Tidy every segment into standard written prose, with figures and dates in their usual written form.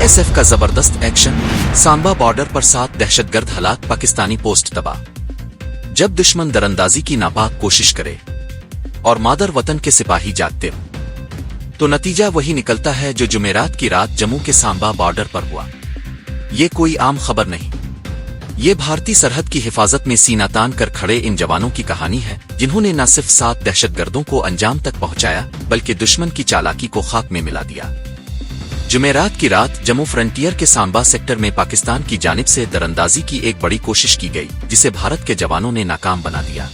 BSF का जबरदस्त action, Samba border पर 7 दहशतगर्द हलाक, पाकिस्तानी पोस्ट तबाह। जब दुश्मन दरअंदाजी की नापाक कोशिश करे और मादर वतन के सिपाही जागते हो तो नतीजा वही निकलता है जो जुमेरात की रात जम्मू के सांबा बॉर्डर पर हुआ। ये कोई आम खबर नहीं, ये भारतीय सरहद की हिफाजत में सीना तान कर खड़े इन जवानों की कहानी है, जिन्होंने न सिर्फ 7 दहशतगर्दों को अंजाम तक पहुंचाया बल्कि दुश्मन की चालाकी को खाक में मिला दिया। जुमेरात की रात जम्मू फ्रंटियर के सांबा सेक्टर में पाकिस्तान की जानिब से दरअंदाजी की एक बड़ी कोशिश की गई, जिसे भारत के जवानों ने नाकाम बना दिया।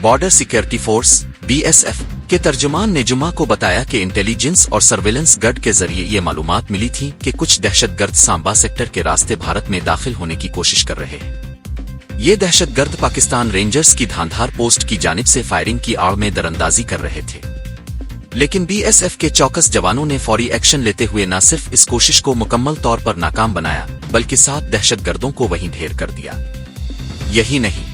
बॉर्डर सिक्योरिटी फोर्स BSF के तर्जुमान ने जुम्मा को बताया कि इंटेलिजेंस और सर्वेलेंस गढ़ के जरिए ये मालूमात मिली थी कि कुछ दहशतगर्द सांबा सेक्टर के रास्ते भारत में दाखिल होने की कोशिश कर रहे हैं। ये दहशतगर्द पाकिस्तान रेंजर्स की धांधार पोस्ट की जानिब से फायरिंग की आड़ में दरअंदाजी कर रहे थे, लेकिन BSF के चौकस जवानों ने फौरी एक्शन लेते हुए न सिर्फ इस कोशिश को मुकम्मल तौर पर नाकाम बनाया बल्कि 7 दहशतगर्दों को वहीं ढेर कर दिया। यही नहीं,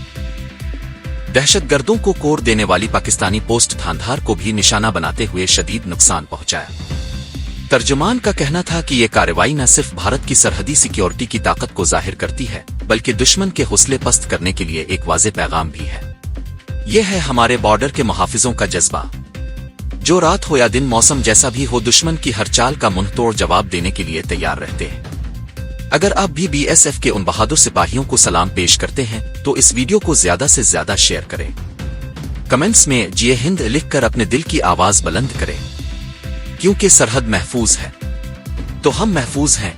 दहशतगर्दों को कोर देने वाली पाकिस्तानी पोस्ट धांधार को भी निशाना बनाते हुए शदीद नुकसान पहुंचाया। तर्जुमान का कहना था कि यह कार्रवाई न सिर्फ भारत की सरहदी सिक्योरिटी की ताकत को जाहिर करती है बल्कि दुश्मन के हौसले पस्त करने के लिए एक वाज़ेह पैगाम भी है। यह है हमारे बॉर्डर के मुहाफिजों का जज्बा, जो रात हो या दिन, मौसम जैसा भी हो, दुश्मन की हर चाल का मुंहतोड़ जवाब देने के लिए तैयार रहते हैं। अगर आप भी BSF के उन बहादुर सिपाहियों को सलाम पेश करते हैं तो इस वीडियो को ज्यादा से ज्यादा शेयर करें। कमेंट्स में जय हिंद लिखकर अपने दिल की आवाज बुलंद करें, क्योंकि सरहद महफूज है तो हम महफूज हैं।